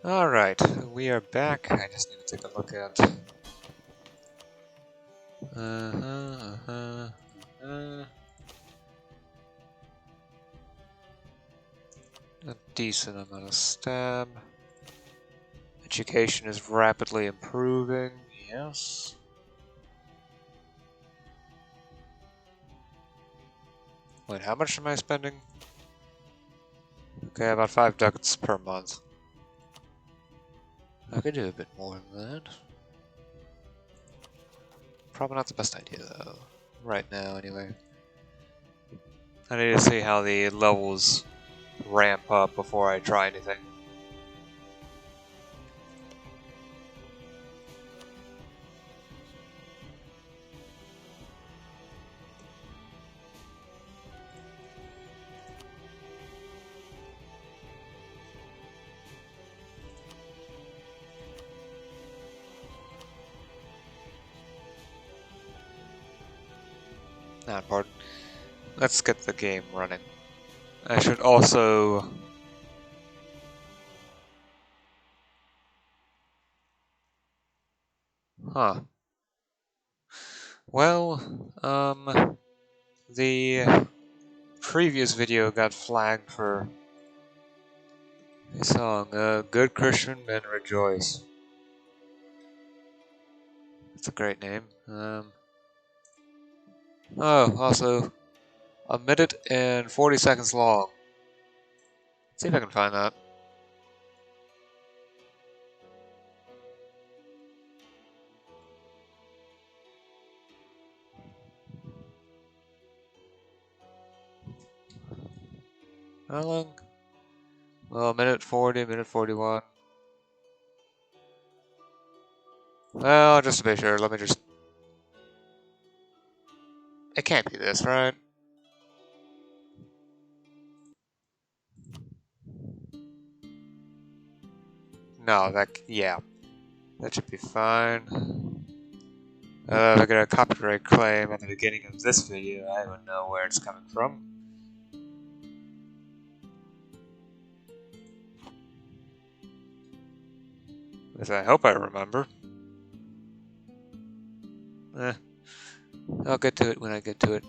Alright, we are back. I just need to take a look at... A decent amount of stab. Education is rapidly improving, yes. Wait, how much am I spending? Okay, about 5 ducats per month. I could do a bit more than that. Probably not the best idea though. Right now, anyway. I need to see how the levels ramp up before I try anything. Not important. Let's get the game running. I should also... Huh. Well, the previous video got flagged for a song, Good Christian Men Rejoice. That's a great name. Oh, also, 1 minute and 40 seconds long. Let's see if I can find that. How long? Well, 1 minute 40, 1 minute 41. Well, just to be sure, let me just... It can't be this, right? No, yeah. That should be fine. If I get a copyright claim at the beginning of this video, I don't know where it's coming from. As I hope I remember. I'll get to it when I get to it.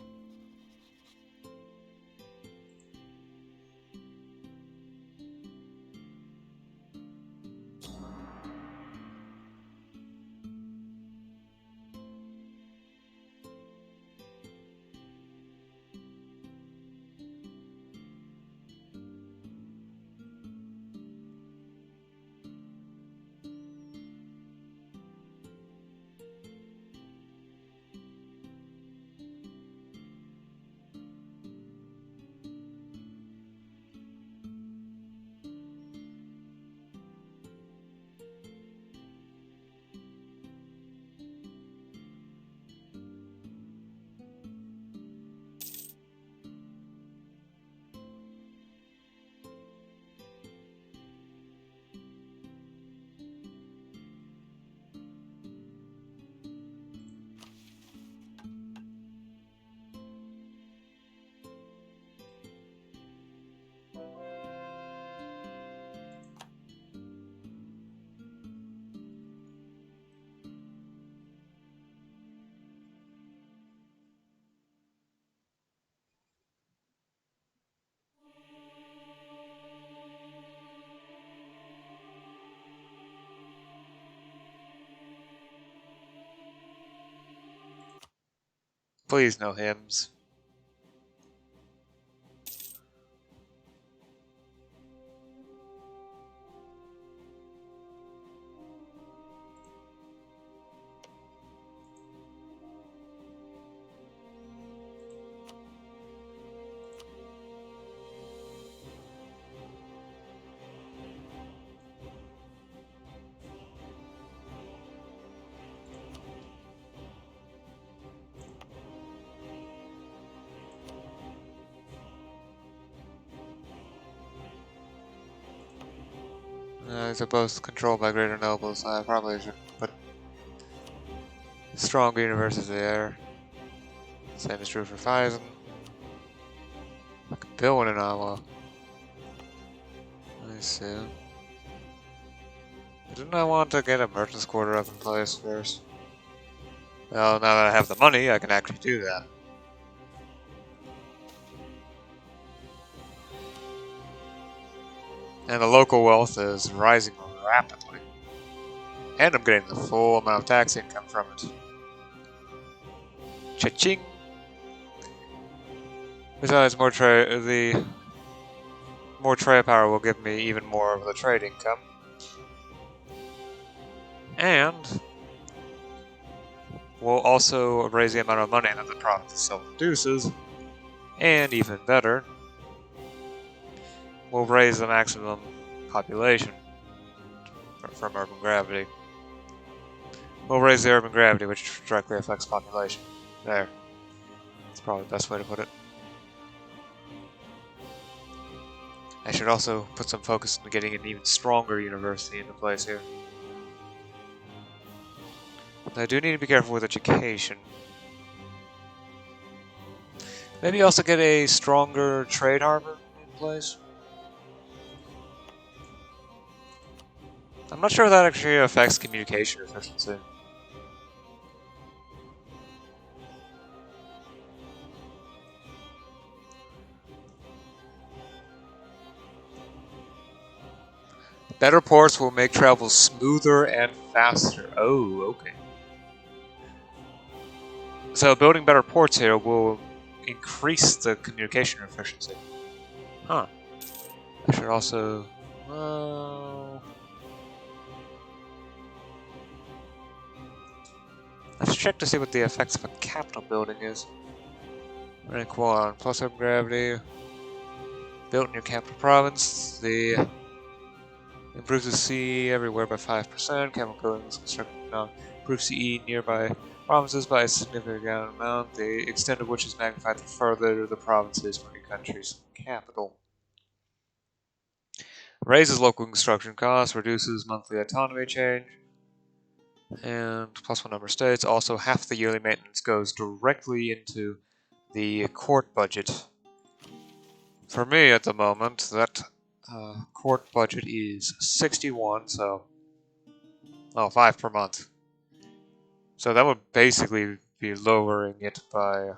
Please, no hymns. These are both controlled by greater nobles. I probably should put stronger universities there. Same is true for Phison. I could build one in Iowa. Let me see. Didn't I want to get a merchant's quarter up in place first? Well, now that I have the money, I can actually do that. And the local wealth is rising rapidly. And I'm getting the full amount of tax income from it. Cha-ching! Besides, more trade power will give me even more of the trade income. And will also raise the amount of money that the province itself produces. And even better, will raise the maximum population from urban gravity. We'll raise the urban gravity, which directly affects population. There. That's probably the best way to put it. I should also put some focus into getting an even stronger university into place here. I do need to be careful with education. Maybe also get a stronger trade harbor in place. I'm not sure if that actually affects communication efficiency. Better ports will make travel smoother and faster. Oh, okay. So building better ports here will increase the communication efficiency. Huh. I should also... let's check to see what the effects of a capital building is. Rank 1, plus urban gravity. Built in your capital province. The improves the sea everywhere by 5%. Capital buildings constructed now improves CE nearby provinces by a significant amount. The extent of which is magnified the further the provinces from your country's capital. Raises local construction costs, reduces monthly autonomy change. And plus one number of states. Also, half the yearly maintenance goes directly into the court budget. For me at the moment, that court budget is 61, so... oh, 5 per month. So that would basically be lowering it by a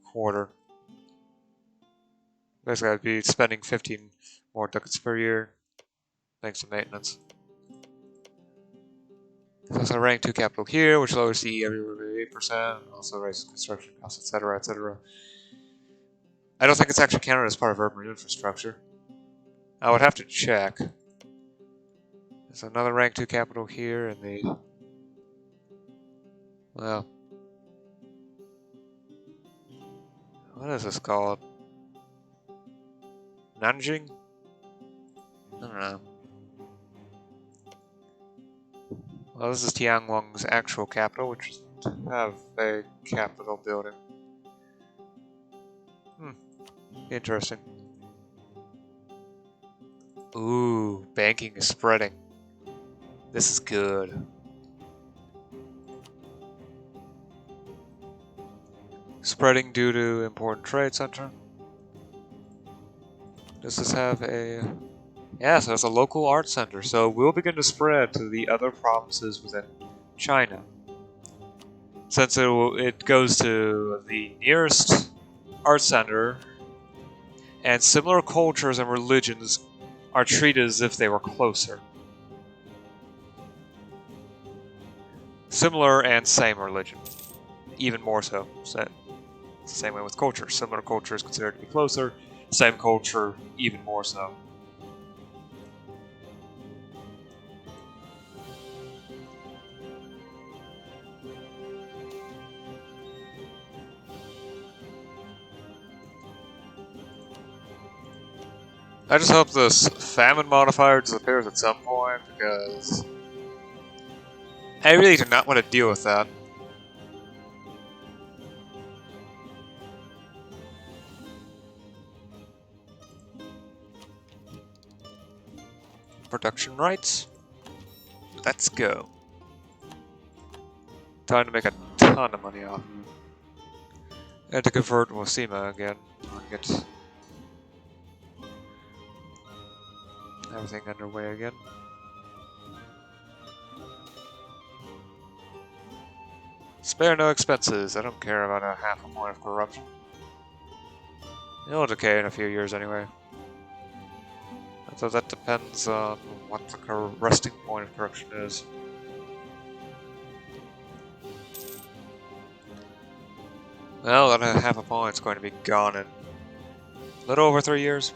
quarter. Basically, I'd be spending 15 more ducats per year, thanks to maintenance. There's also rank 2 capital here, which lowers CE everywhere by 8%, also raises construction costs, etc., etc. I don't think it's actually counted as part of urban infrastructure. I would have to check. There's another rank 2 capital here, and the... well... what is this called? Nanjing? I don't know. Well, this is Tianguang's actual capital, which doesn't have a capital building. Interesting. Ooh, banking is spreading. This is good. Spreading due to important trade center. Does this have a... yeah, so it's a local art center, so it will begin to spread to the other provinces within China. Since it goes to the nearest art center, and similar cultures and religions are treated as if they were closer. Similar and same religion. Even more so. So it's the same way with culture. Similar culture is considered to be closer, same culture even more so. I just hope this famine modifier disappears at some point, because I really do not want to deal with that. Production rights. Let's go. Time to make a ton of money off. And to convert Wasima again. Get everything underway again. Spare no expenses. I don't care about a half a point of corruption. It'll decay in a few years anyway. So that depends on what the resting point of corruption is. Well, that half a point's going to be gone in a little over 3 years.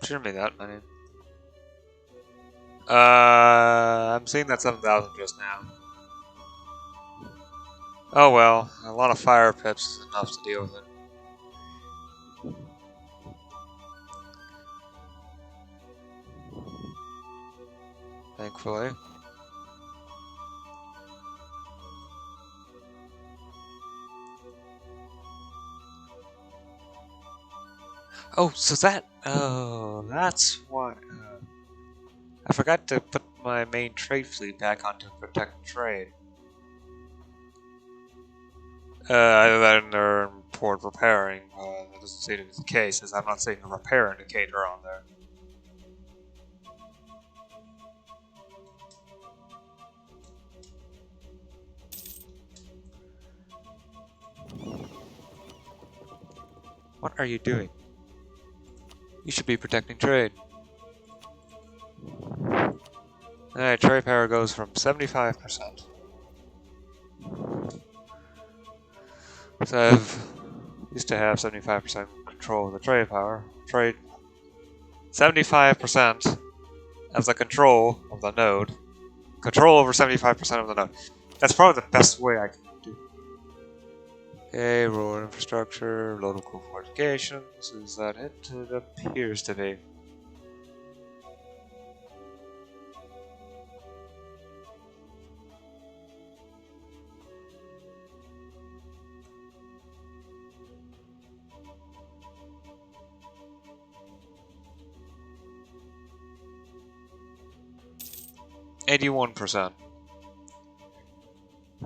Shouldn't be that many. I'm seeing that 7,000 just now. Oh well, a lot of fire pips is enough to deal with it. Thankfully. Oh, so that's why. I forgot to put my main trade fleet back onto protect trade. Either that and they're in port repairing. That doesn't seem to be the case, as I'm not seeing a repair indicator on there. What are you doing? You should be protecting trade. Alright, trade power goes from 75%. So I've used to have 75% control of the trade power. 75% of the control of the node. Control over 75% of the node. That's probably the best way I can do. Okay, road infrastructure, local fortifications. Is that it? It appears to be. %.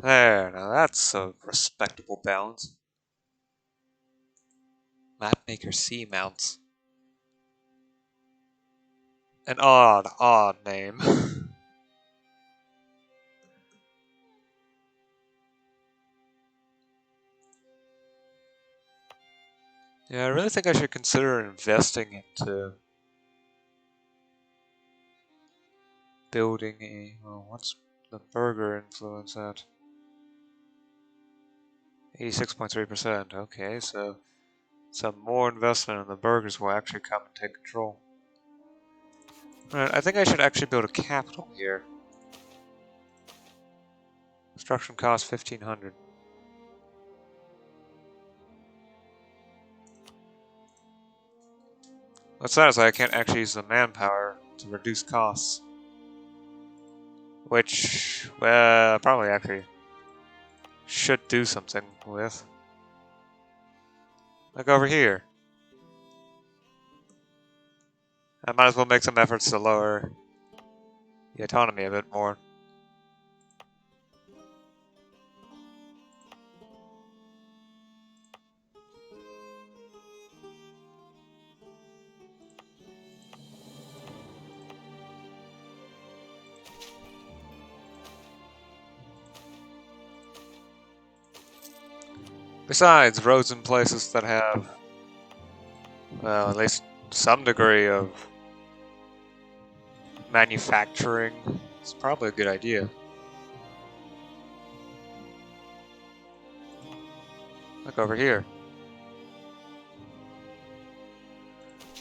There, now that's a respectable balance. Mapmaker C mounts. An odd name. Yeah, I really think I should consider investing into building a. Well, what's the burger influence at? 86.3%. Okay, so some more investment in the burgers will actually come and take control. Alright, I think I should actually build a capital here. Construction cost 1,500. What's that is I can't actually use the manpower to reduce costs. Which, well, probably actually should do something with. Like over here. I might as well make some efforts to lower the autonomy a bit more. Besides, roads in places that have, well, at least some degree of manufacturing, it's probably a good idea. Look over here.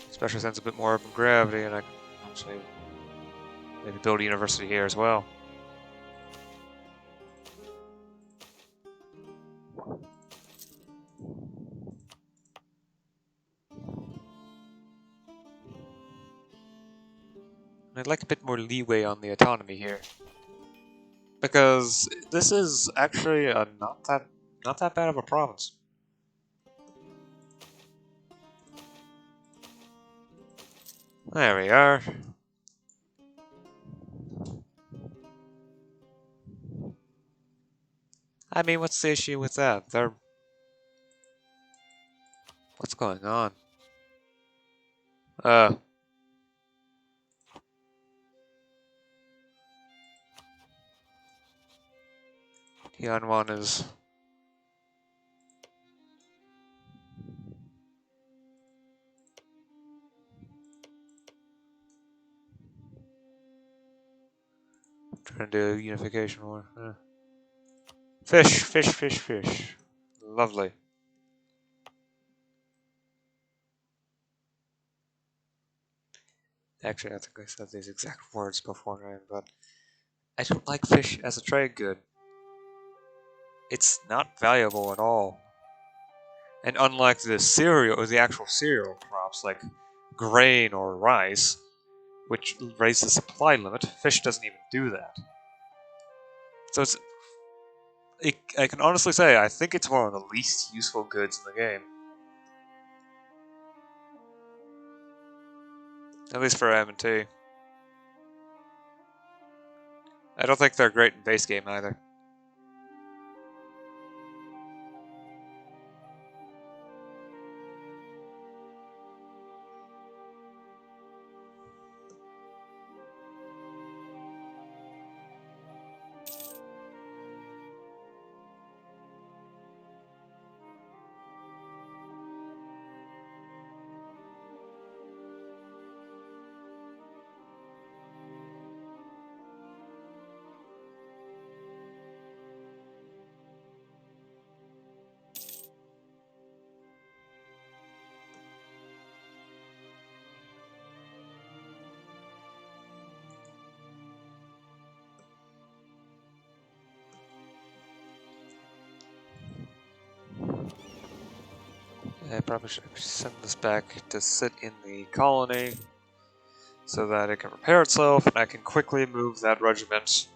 Especially since it's a bit more open gravity, and I can actually maybe build a university here as well. I'd like a bit more leeway on the autonomy here, because this is actually a not that bad of a province. There we are. I mean, what's the issue with that? What's going on? Tianwan is trying to do unification war. Fish, fish, fish, fish. Lovely. Actually, I think I said these exact words beforehand, but I don't like fish as a trade good. It's not valuable at all. And unlike the cereal, or the actual cereal crops like grain or rice, which raise the supply limit, fish doesn't even do that. So I can honestly say I think it's one of the least useful goods in the game. At least for M&T. I don't think they're great in base game either. I probably should send this back to sit in the colony so that it can repair itself and I can quickly move that regiment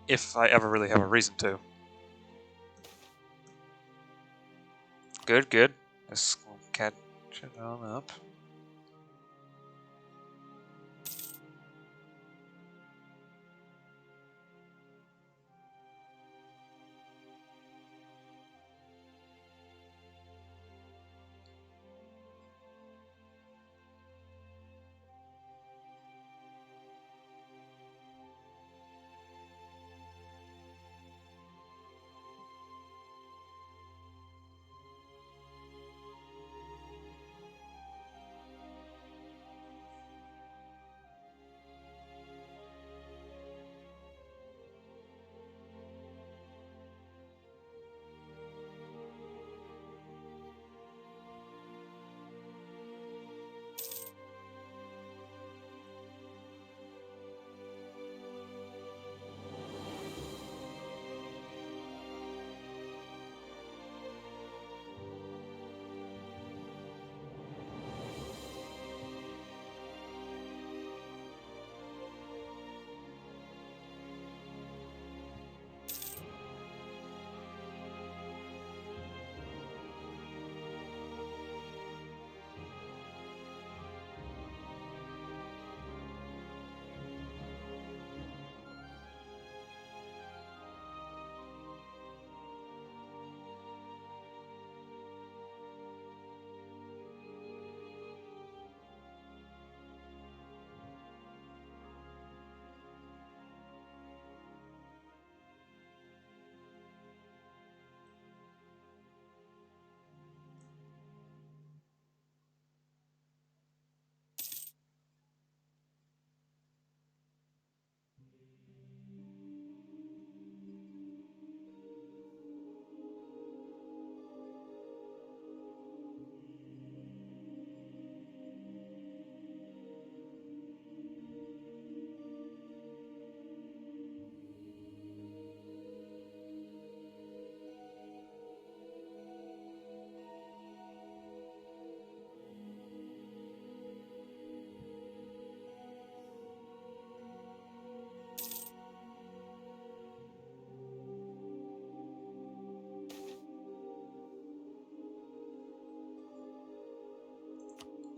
if I ever really have a reason to. Good, good. Let's catch it on up.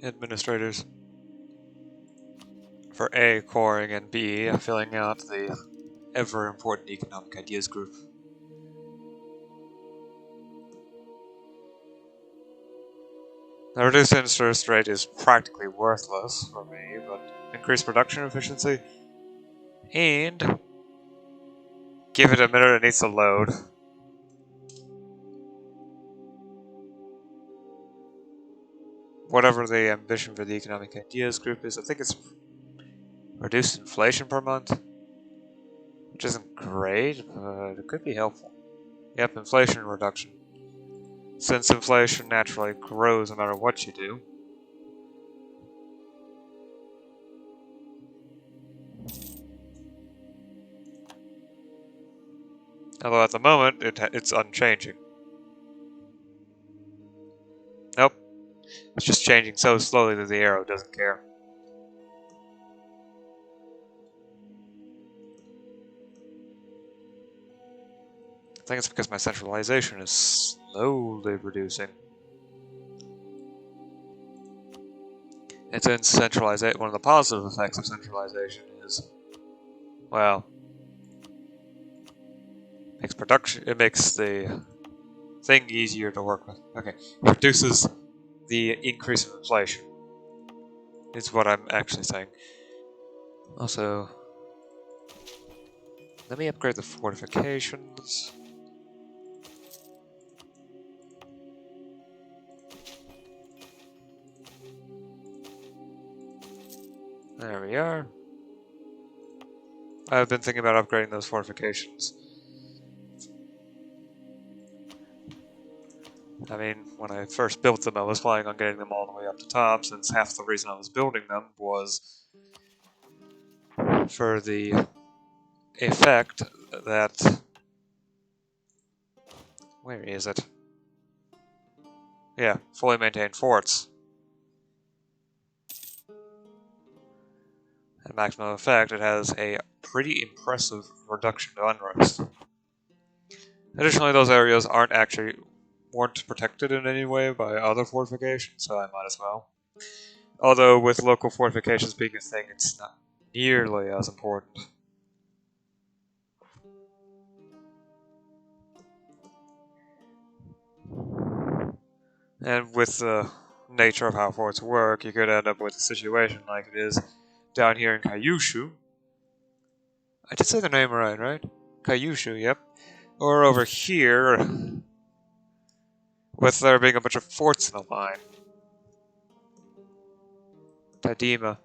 administrators for A, coring, and B, filling out the ever-important economic ideas group. The reduced interest rate is practically worthless for me, but increased production efficiency, and give it a minute, it needs to load. Whatever the ambition for the economic ideas group is, I think it's reduced inflation per month, which isn't great, but it could be helpful. Yep, inflation reduction. Since inflation naturally grows no matter what you do. Although at the moment, it's unchanging. Nope. It's just changing so slowly that the arrow doesn't care. I think it's because my centralization is slowly reducing. And since centralization, one of the positive effects of centralization is, well, it makes the thing easier to work with. Okay, it reduces the increase of inflation. Is what I'm actually saying. Also, let me upgrade the fortifications. There we are. I've been thinking about upgrading those fortifications. I mean, when I first built them, I was planning on getting them all the way up to top, since half the reason I was building them was for the effect that... Where is it? Yeah, fully maintained forts. At maximum effect, it has a pretty impressive reduction of unrest. Additionally, those areas weren't protected in any way by other fortifications, so I might as well. Although with local fortifications being a thing, it's not nearly as important. And with the nature of how forts work, you could end up with a situation like it is down here in MEIOU. I did say the name right? MEIOU, yep. Or over here, with there being a bunch of forts in a line. Tadima.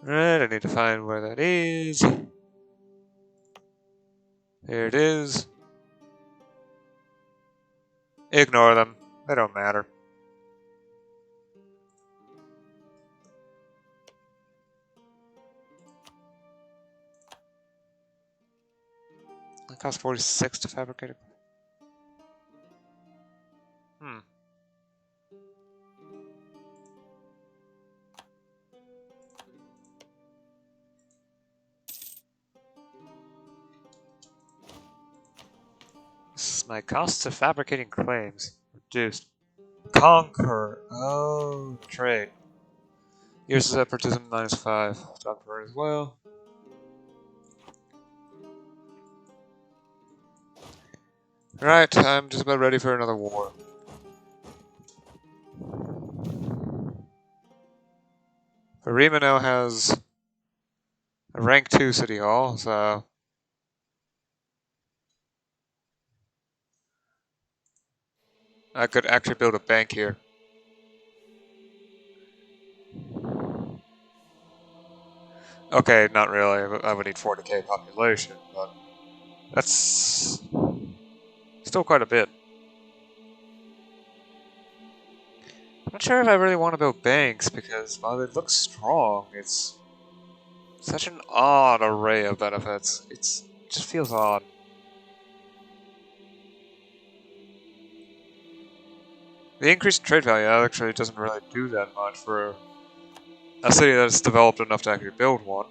Right, I need to find where that is. There it is. Ignore them. They don't matter. It costs 46 to fabricate it. This is my cost of fabricating claims. Reduced. Conquer. Oh, trade. Here's separatism -5. Done for it as well. Right, I'm just about ready for another war. Arima now has a rank 2 city hall, so I could actually build a bank here. Okay, not really. I would need 40k population, but that's still quite a bit. I'm not sure if I really want to build banks, because while it looks strong, it's such an odd array of benefits. It just feels odd. The increased trade value actually doesn't really do that much for a city that's developed enough to actually build one.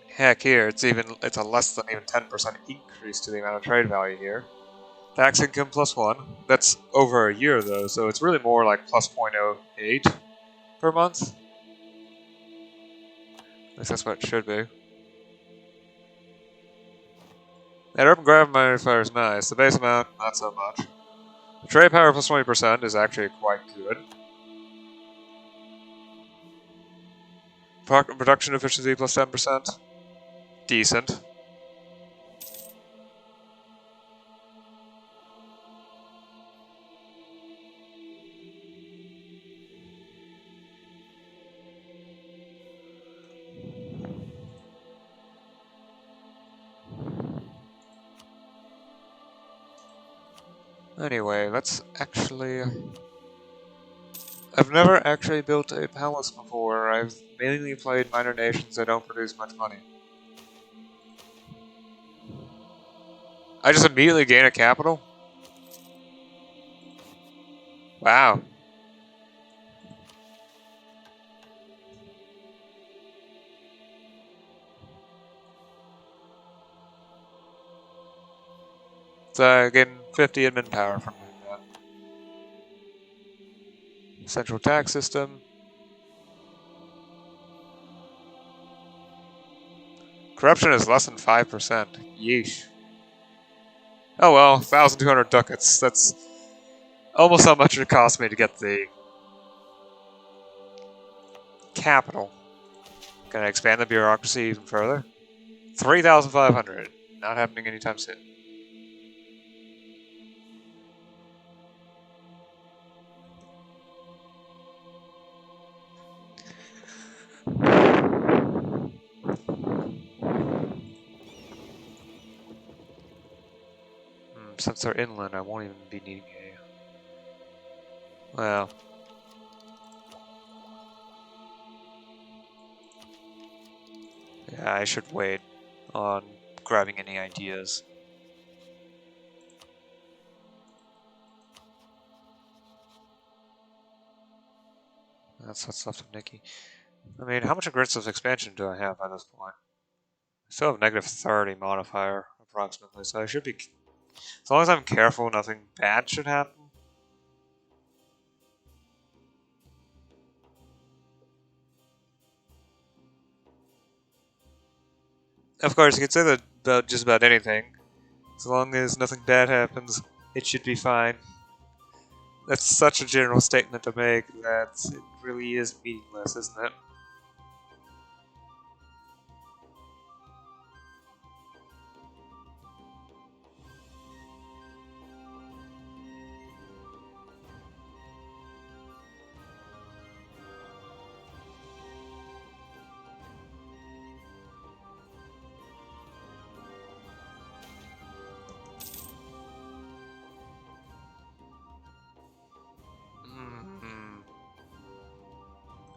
Heck, here it's a less than even 10% increase to the amount of trade value here. Tax income +1. That's over a year though, so it's really more like plus 0.08 per month. At least that's what it should be. That urban gravity modifier is nice. The base amount, not so much. The trade power plus 20% is actually quite good. Production efficiency plus 10%. Decent. Anyway, let's actually... I've never actually built a palace before. I've mainly played minor nations that don't produce much money. I just immediately gain a capital? Wow. So I gain 50 admin power from that. Central tax system. Corruption is less than 5%. Yeesh. Oh well, 1,200 ducats. That's almost how much it cost me to get the capital. Can I expand the bureaucracy even further? 3,500. Not happening anytime soon. Since they're inland, I won't even be needing a... Well... Yeah, I should wait on grabbing any ideas. That's what's left of Nikki. I mean, how much aggressive expansion do I have at this point? I still have negative 30 modifier, approximately, so I should be... As long as I'm careful, nothing bad should happen. Of course, you can say that about just about anything. As long as nothing bad happens, it should be fine. That's such a general statement to make that it really is meaningless, isn't it?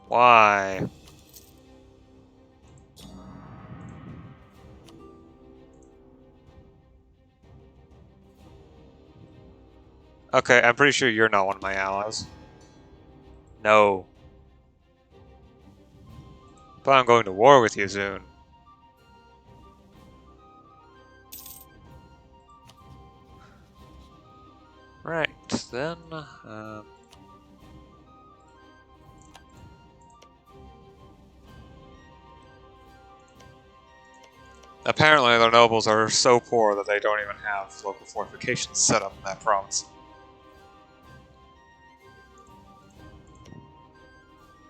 Why? Okay, I'm pretty sure you're not one of my allies. No. But I'm going to war with you soon. Right, then, apparently the nobles are so poor that they don't even have local fortifications set up in that province.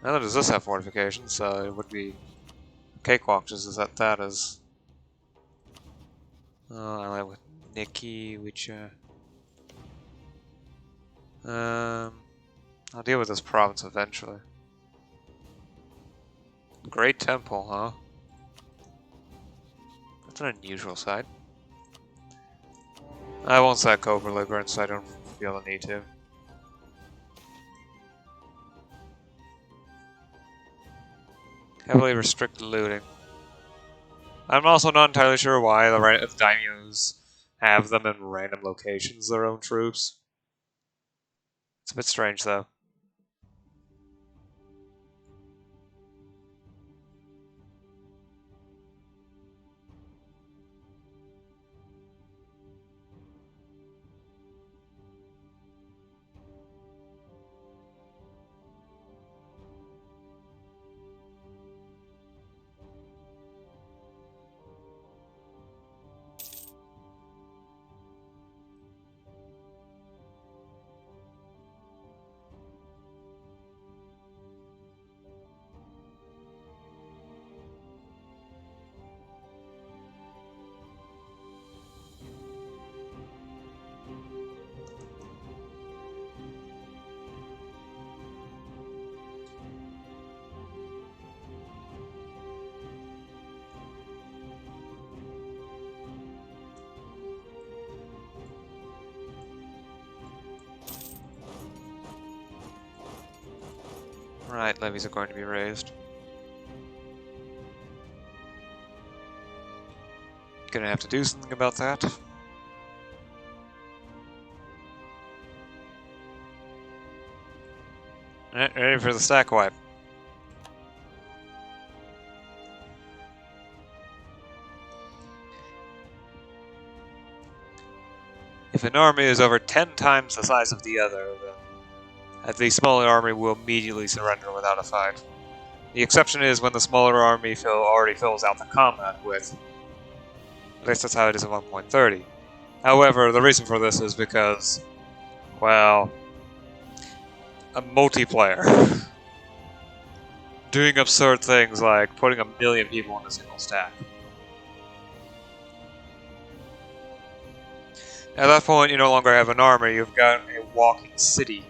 Neither does this have fortifications, so it would be cakewalk just as that is. I like with Nikki, which, I'll deal with this province eventually. Great temple, huh? That's an unusual sight. I won't sack overlord, so I don't feel the need to. Heavily restrict looting. I'm also not entirely sure why the daimyos have them in random locations, their own troops. It's a bit strange, though. Right, levies are going to be raised. Gonna have to do something about that. Alright, ready for the stack wipe. If an army is over 10 times the size of the other, then the smaller army will immediately surrender without a fight. The exception is when the smaller army already fills out the combat width. At least that's how it is in 1.30. However, the reason for this is because, well, a multiplayer. Doing absurd things like putting 1,000,000 people in a single stack. At that point, you no longer have an army, you've got a walking city.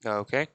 Okay.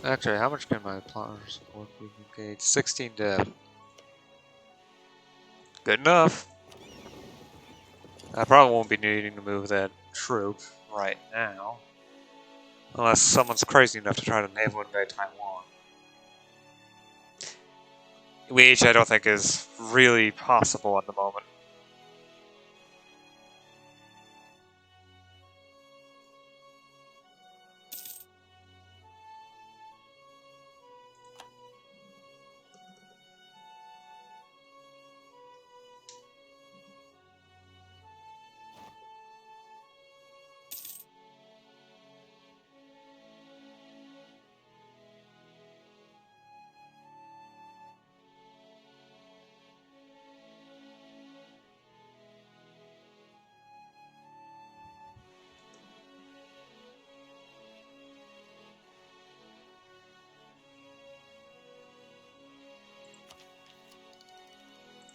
Actually, how much can my plotters support being engaged? 16 dead. Good enough. I probably won't be needing to move that troop right now. Unless someone's crazy enough to try to naval invade Taiwan. Which I don't think is really possible at the moment.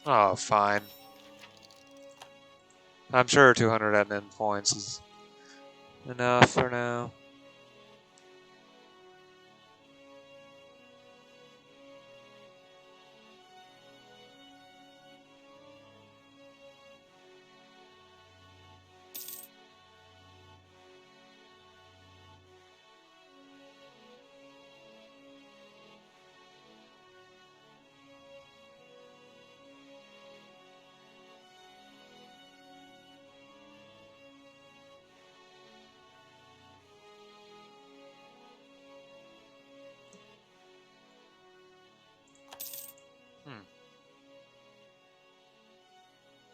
Oh, fine. I'm sure 200 admin points is enough for now.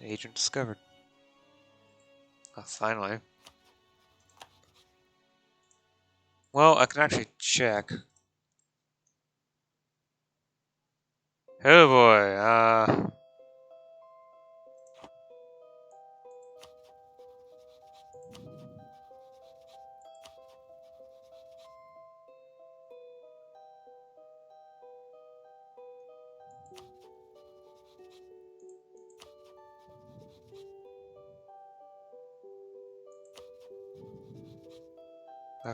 Agent discovered. Oh, finally. Well, I can actually check. Oh boy,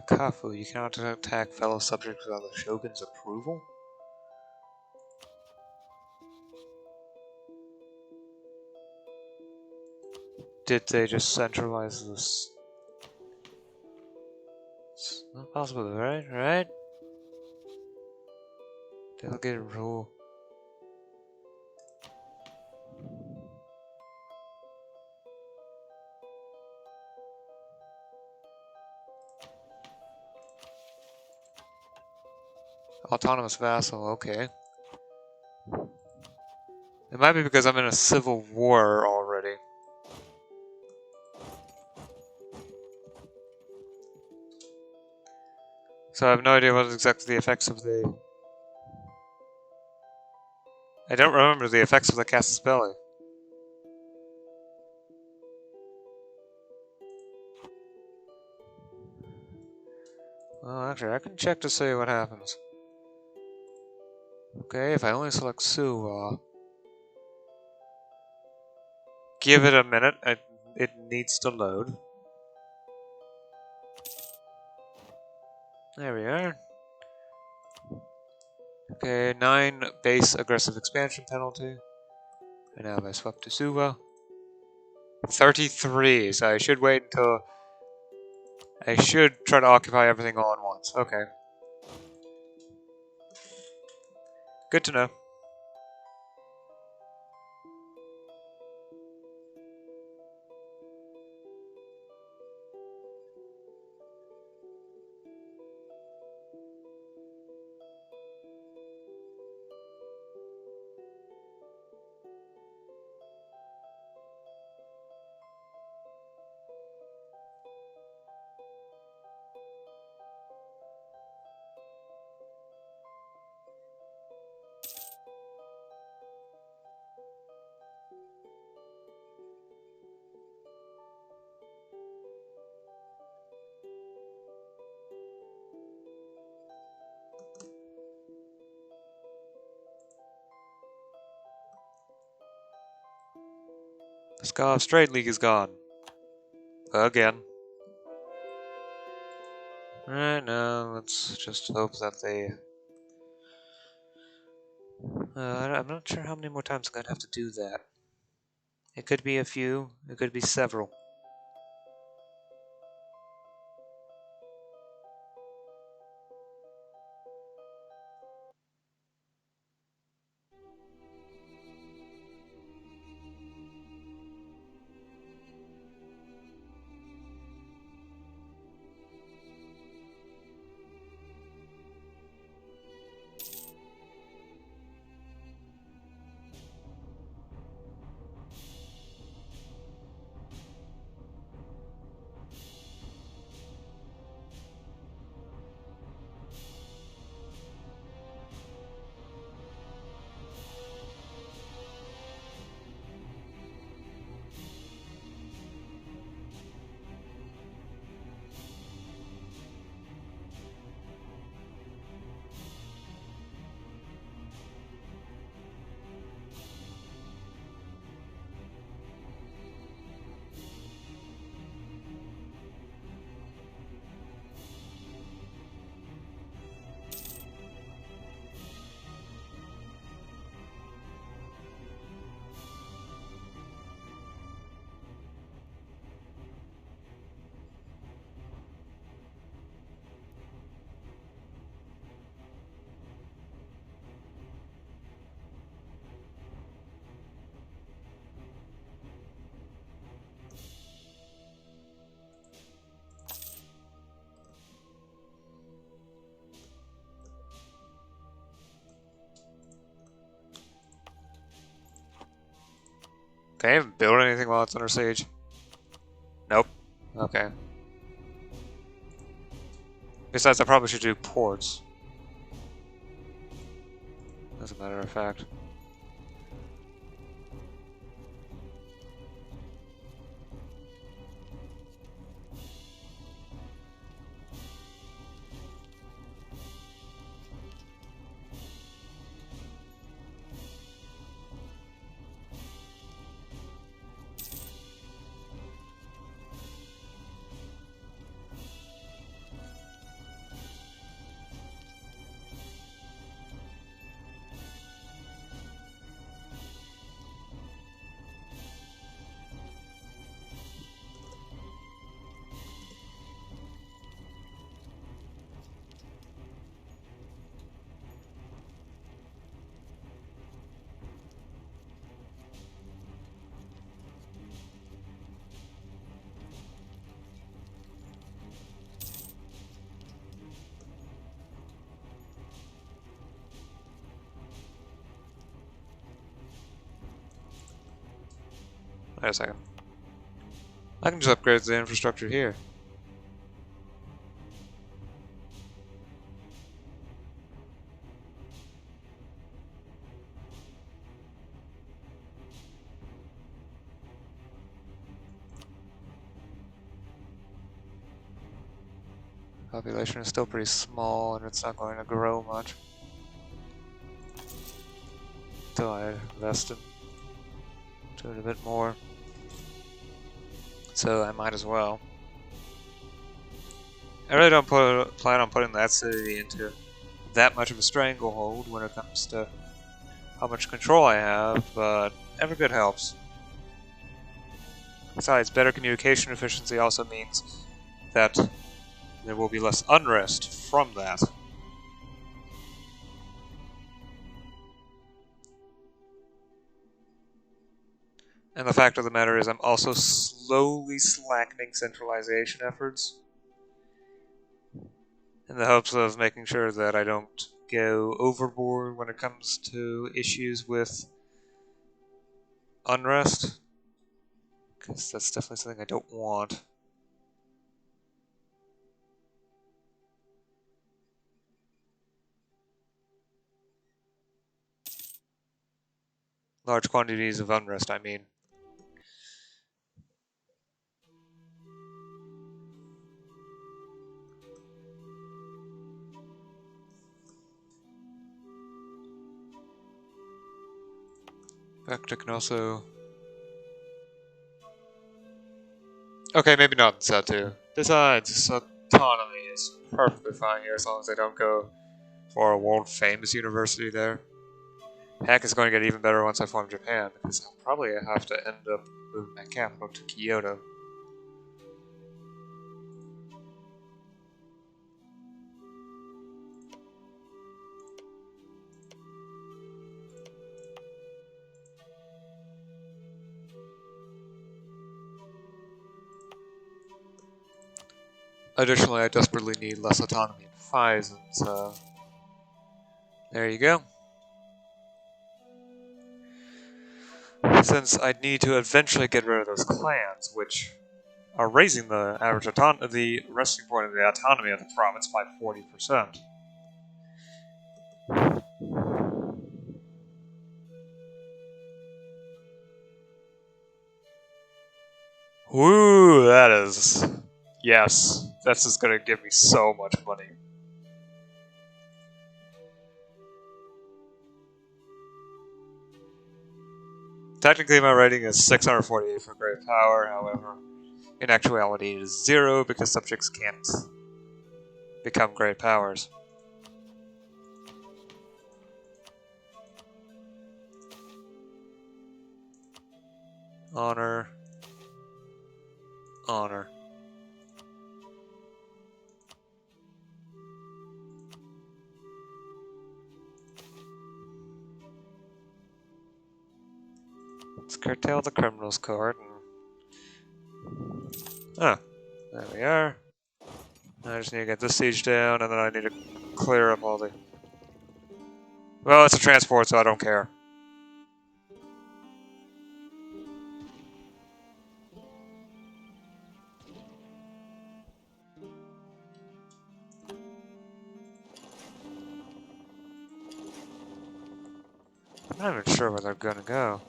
Kafu, you cannot attack fellow subjects without the Shogun's approval? Did they just centralize this? It's not possible, right? Right? Delegated rule. Autonomous vassal, okay. It might be because I'm in a civil war already. So I have no idea what exactly the effects of the... I don't remember the effects of the casus belli. Well, actually, I can check to see what happens. Okay, if I only select Suwa... Give it a minute, it needs to load. There we are. Okay, 9 base aggressive expansion penalty. And now if I swap to Suwa... 33, so I should wait until... I should try to occupy everything all at once. Okay. Good to know. The Skav Straight League is gone. Again. Alright, now let's just hope that they... I'm not sure how many more times I'm going to have to do that. It could be a few, it could be several. Can I even build anything while it's under siege? Nope. Okay. Besides, I probably should do ports. As a matter of fact. Wait a second. I can just upgrade the infrastructure here. Population is still pretty small and it's not going to grow much. Until I invest into it a bit more. So I might as well. I really don't plan on putting that city into that much of a stranglehold when it comes to how much control I have, but every bit helps. Besides, better communication efficiency also means that there will be less unrest from that. And the fact of the matter is I'm also slowly slackening centralization efforts in the hopes of making sure that I don't go overboard when it comes to issues with unrest. Because that's definitely something I don't want. Large quantities of unrest, I mean. Vector can also... Okay, maybe not Zatu. Besides, autonomy is perfectly fine here as long as they don't go for a world-famous university there. Heck, it's going to get even better once I form Japan, because I'll probably have to end up moving my capital to Kyoto. Additionally, I desperately need less autonomy in Phison, so there you go. Since I'd need to eventually get rid of those clans, which are raising the average the resting point of the autonomy of the province by 40%. Woo, that is... Yes, that's just gonna give me so much money. Technically, my rating is 648 for Great Power, however, in actuality it is 0 because subjects can't become Great Powers. Honor. Honor. Let's curtail the criminals court. Ah, there we are. I just need to get this siege down, and then I need to clear up all the... Well, it's a transport, so I don't care. I'm not even sure where they're gonna go.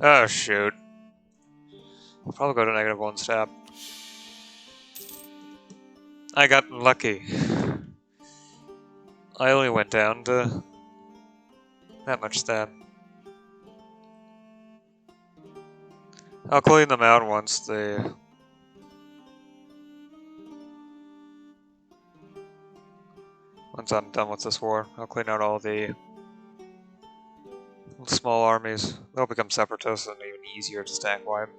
Oh shoot. I'll probably go to -1 stab. I got lucky. I only went down to that much stab. I'll clean them out once I'm done with this war. I'll clean out all the small armies. They'll become separatists and even easier to stack wipe.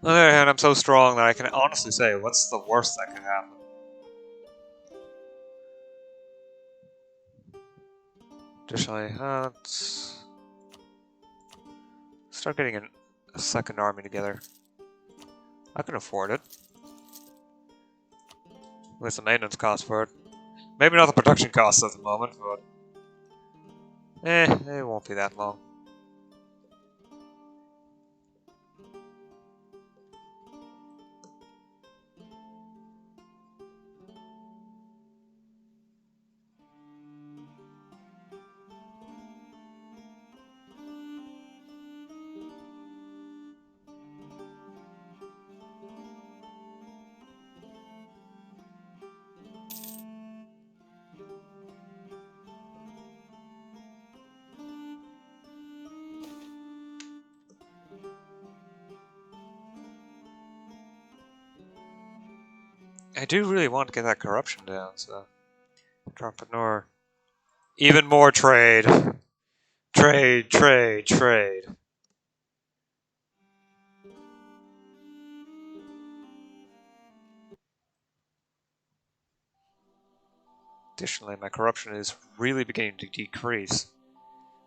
On the other hand, I'm so strong that I can honestly say, what's the worst that could happen? Additionally, let's start getting a second army together. I can afford it. With the maintenance cost for it. Maybe not the production costs at the moment, but it won't be that long. I do really want to get that corruption down, so entrepreneur. Even more trade. Trade, trade, trade. Additionally, my corruption is really beginning to decrease.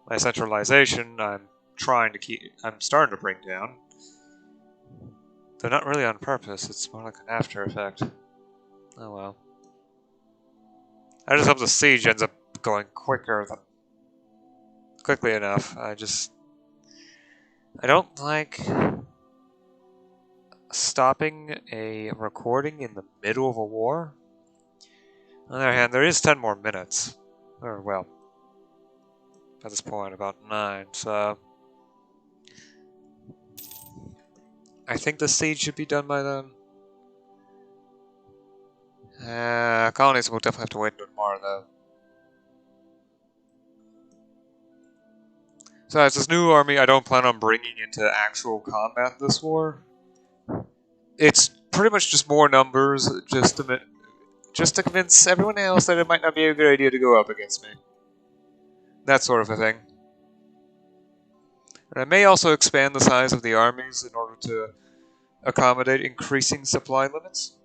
My centralization, I'm starting to bring down. Though not really on purpose, it's more like an after effect. Oh well. I just hope the siege ends up going quickly enough. I don't like stopping a recording in the middle of a war. On the other hand, there is 10 more minutes. Or, well, at this point, about 9, so I think the siege should be done by then. Colonies will definitely have to wait until tomorrow, though. So, as this new army, I don't plan on bringing into actual combat this war. It's pretty much just more numbers, just to convince everyone else that it might not be a good idea to go up against me. That sort of a thing. And I may also expand the size of the armies in order to accommodate increasing supply limits,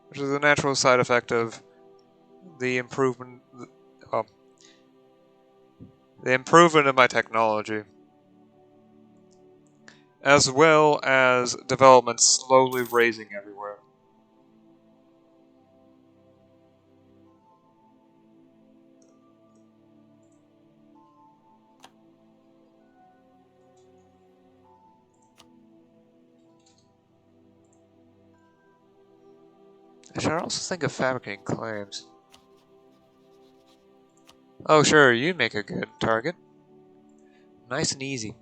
which is a natural side effect of the improvement of my technology, as well as development slowly raising everywhere. I should also think of fabricating claims. Oh sure, you make a good target. Nice and easy.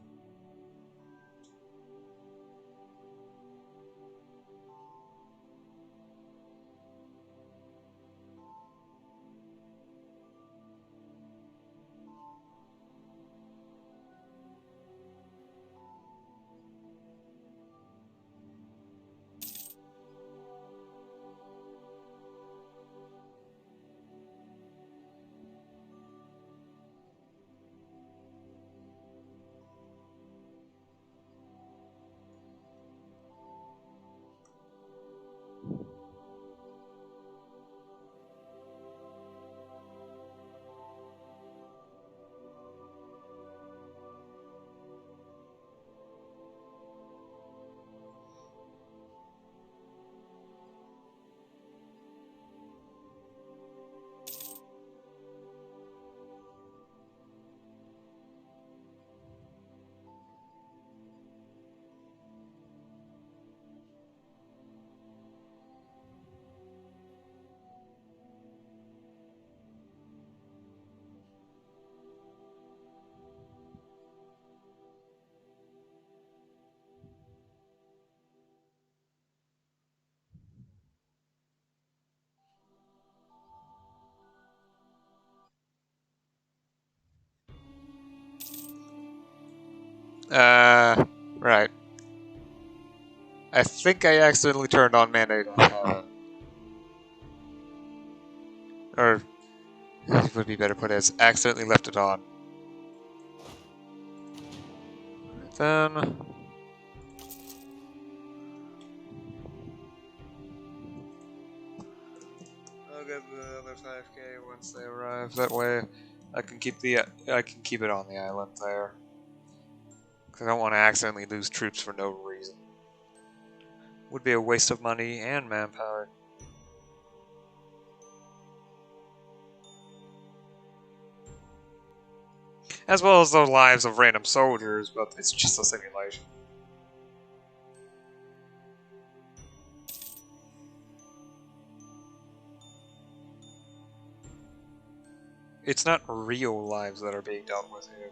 Right. I think I accidentally turned on Mandate on Heaven. Or, it would be better put as accidentally left it on. Then... I'll get the other 5k once they arrive. That way, I can keep it on the island there. Because I don't want to accidentally lose troops for no reason. Would be a waste of money and manpower. As well as the lives of random soldiers, but it's just a simulation. It's not real lives that are being dealt with here.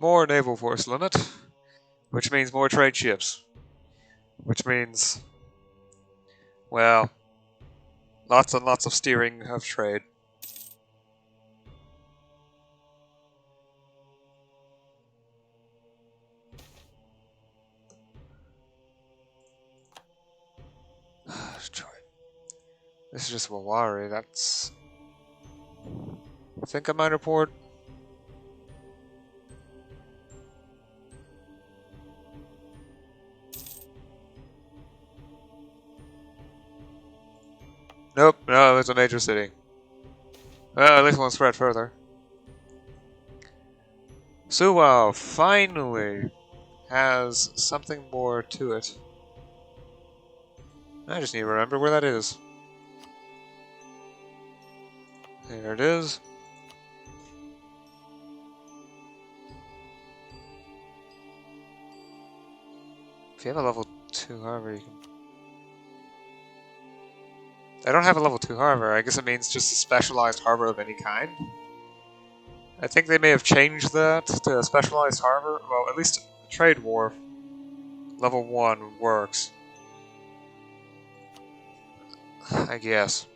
More naval force limit, which means more trade ships. Which means, well, lots and lots of steering of trade. This is just Wawari, that's... I think a minor port. Nope, no, it's a major city. Well, at least one spread further. Suwao finally has something more to it. I just need to remember where that is. There it is. If you have a level 2 harbor, you can... I don't have a level 2 harbor. I guess it means just a specialized harbor of any kind. I think they may have changed that to a specialized harbor. Well, at least Trade Wharf level 1 works. I guess.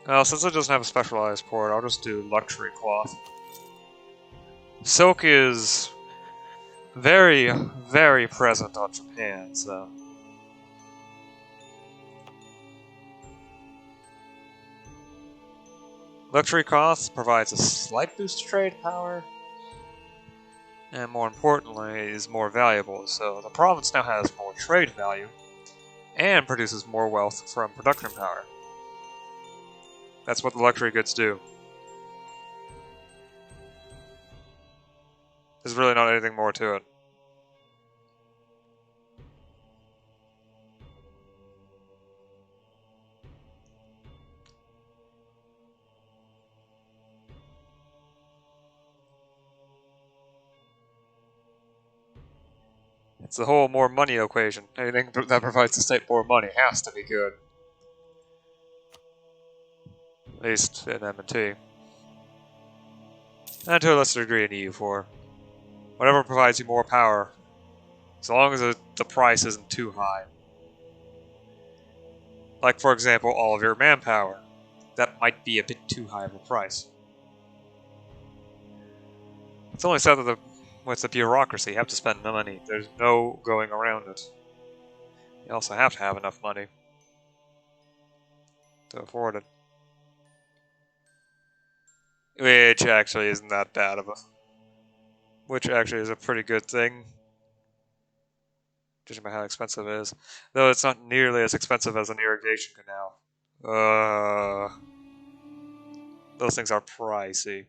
Well, since it doesn't have a specialized port, I'll just do luxury cloth. Silk is very, very present on Japan, so... Luxury cloth provides a slight boost to trade power, and more importantly, is more valuable, so the province now has more trade value, and produces more wealth from production power. That's what the luxury goods do. There's really not anything more to it. It's the whole more money equation. Anything that provides the state more money has to be good. At least in M&T. And to a lesser degree in EU4. Whatever provides you more power, as long as the price isn't too high. Like, for example, all of your manpower. That might be a bit too high of a price. It's only said that with the bureaucracy, you have to spend the money. There's no going around it. You also have to have enough money to afford it. Which actually isn't that bad of a... which actually is a pretty good thing, judging by how expensive it is. Though it's not nearly as expensive as an irrigation canal. Those things are pricey.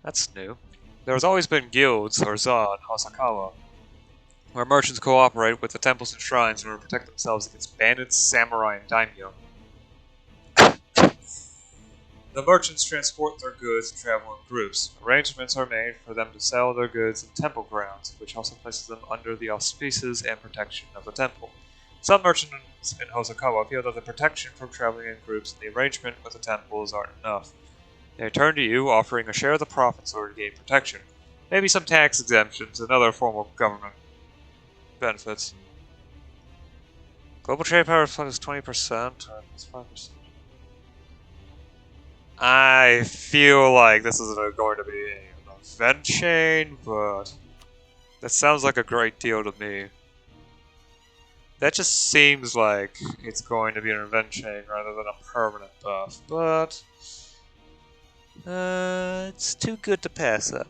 That's new. There's always been guilds, or za, in Hasakawa, where merchants cooperate with the temples and shrines in order to protect themselves against bandits, samurai, and daimyo. The merchants transport their goods and travel in groups. Arrangements are made for them to sell their goods in temple grounds, which also places them under the auspices and protection of the temple. Some merchants in Hosokawa feel that the protection from traveling in groups and the arrangement with the temples aren't enough. They turn to you, offering a share of the profits in order to gain protection. Maybe some tax exemptions and other formal government benefits. Global trade power plus 20% or plus 5%. I feel like this is going to be an event chain, but that sounds like a great deal to me. That just seems like it's going to be an event chain rather than a permanent buff, but it's too good to pass up.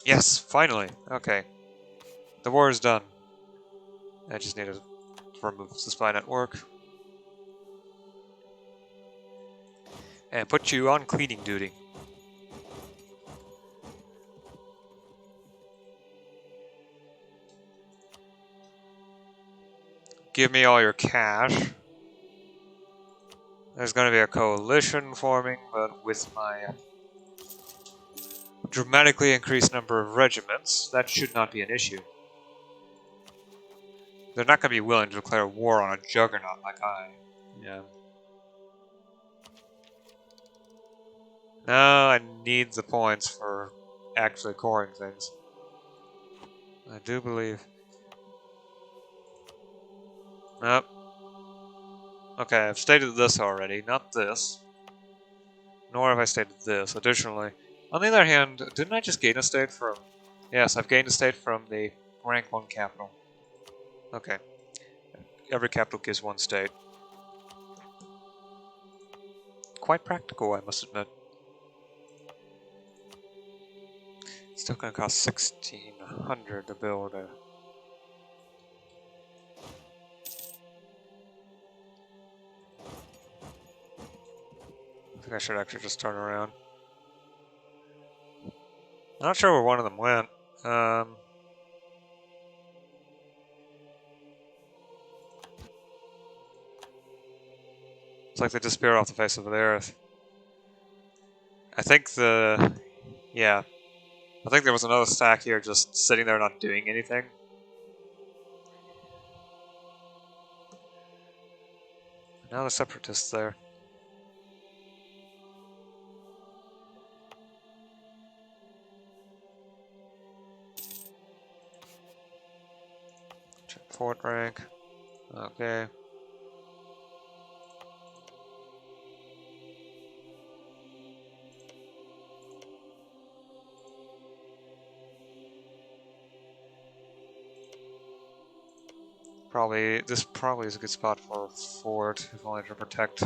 Yes, finally. Okay. The war is done. I just need to remove the spy network. And put you on cleaning duty. Give me all your cash. There's going to be a coalition forming, but with my dramatically increased number of regiments, that should not be an issue. They're not going to be willing to declare war on a juggernaut like I am. No, I need the points for actually coring things. I do believe. Nope. Okay, I've stated this already, not this. Nor have I stated this, additionally. On the other hand, didn't I just gain a state from... Yes, I've gained a state from the rank 1 capital. Okay. Every capital gives 1 state. Quite practical, I must admit. It's still gonna cost 1,600 to build a... I think I should actually just turn around. I'm not sure where one of them went. It's like they disappeared off the face of the earth. I think yeah. I think there was another stack here just sitting there not doing anything. Now the separatists there. Check fort rank. Okay. This probably is a good spot for a fort, if only to protect.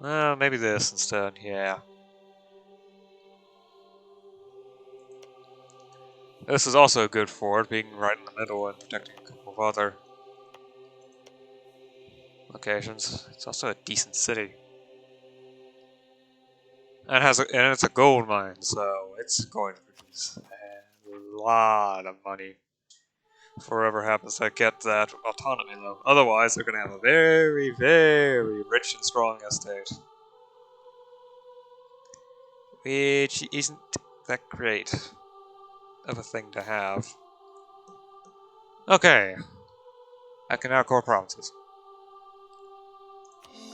Maybe this instead, yeah. This is also a good fort, being right in the middle and protecting a couple of other locations. It's also a decent city. And it's a gold mine, so it's going to produce a lot of money for whoever happens to get that autonomy loan. Otherwise, they're going to have a very, very rich and strong estate, which isn't that great of a thing to have. Okay, I can now core provinces.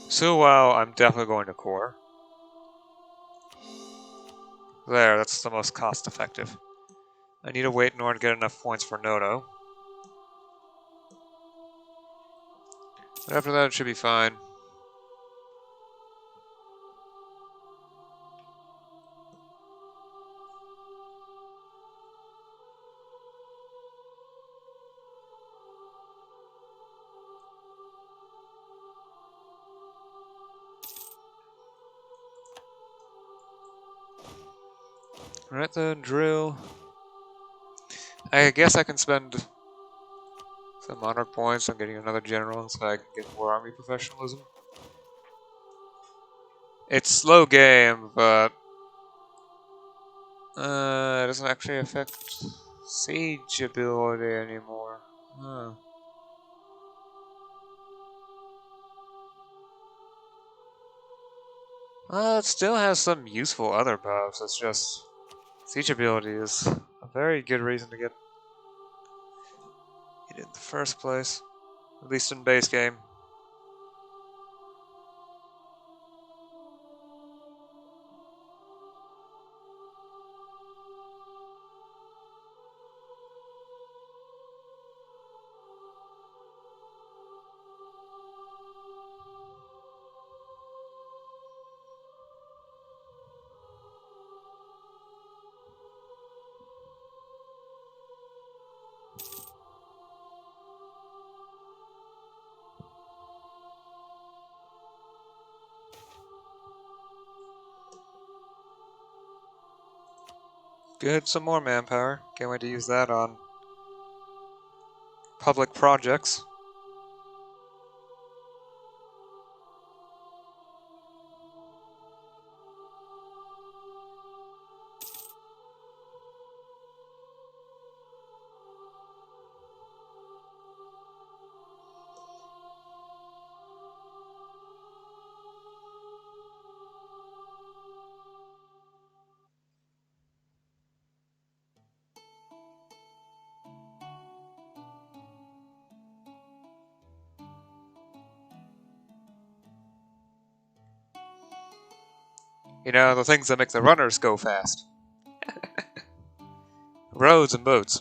So while I'm definitely going to core. There, that's the most cost effective. I need to wait in order to get enough points for Noto. But after that, it should be fine. Alright then, drill. I guess I can spend some monarch points on getting another general so I can get more army professionalism. It's slow game, but it doesn't actually affect siege ability anymore. Huh. It still has some useful other buffs. It's just siege ability is a very good reason to get it in the first place, at least in base game. Good, some more manpower. Can't wait to use that on public projects. You know, the things that make the runners go fast. Roads and boats.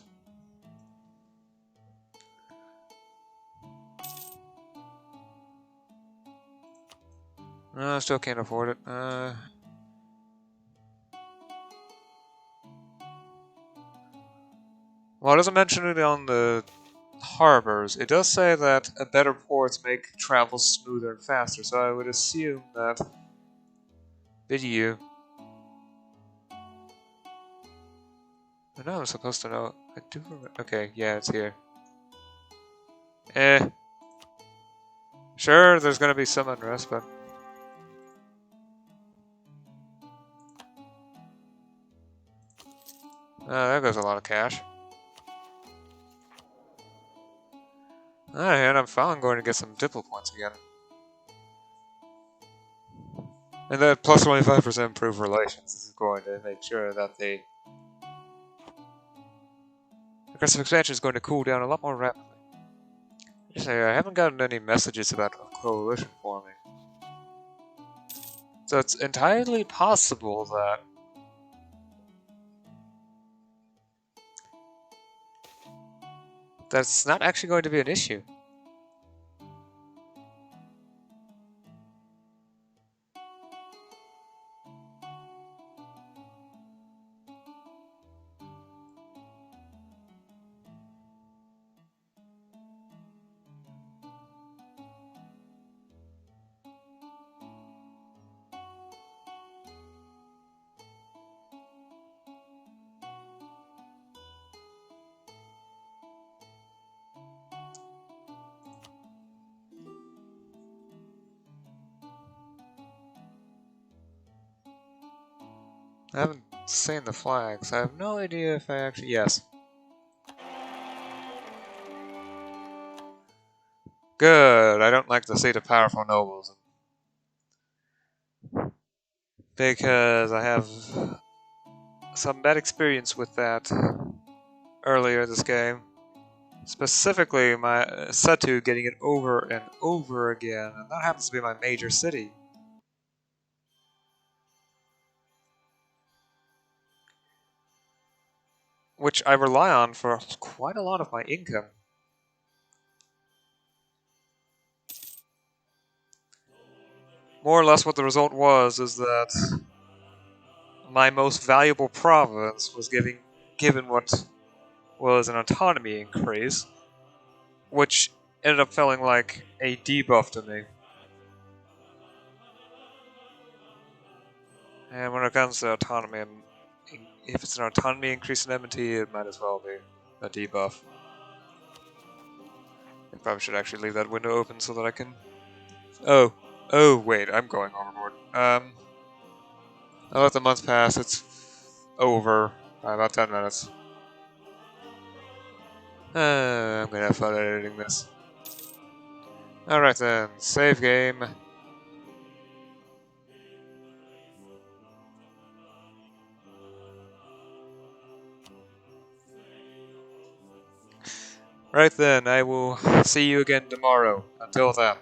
No, I still can't afford it. Well, it doesn't mention it on the harbors. It does say that better ports make travel smoother and faster, so I would assume that MEIOU. I know I'm supposed to know. I do remember. Okay, yeah, it's here. Sure, there's gonna be some unrest, but there goes a lot of cash. And I'm finally going to get some diplo points again. And that plus 25% improved relations is going to make sure that the aggressive expansion is going to cool down a lot more rapidly. I haven't gotten any messages about a coalition forming. So it's entirely possible that that's not actually going to be an issue. I haven't seen the flags. I have no idea if I actually... Yes. Good. I don't like the seat of powerful nobles. Because I have some bad experience with that earlier this game. Specifically, my Setu getting it over and over again, and that happens to be my major city. Which I rely on for quite a lot of my income. More or less what the result was is that my most valuable province was given what was an autonomy increase, which ended up feeling like a debuff to me. And when it comes to autonomy, if it's an autonomy increase in M&T, it might as well be a debuff. I probably should actually leave that window open so that I can... Oh, wait, I'm going overboard. I'll let the month pass. It's over by about 10 minutes. I'm gonna have fun editing this. Alright then, save game. Right then, I will see you again tomorrow. Until then,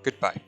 goodbye.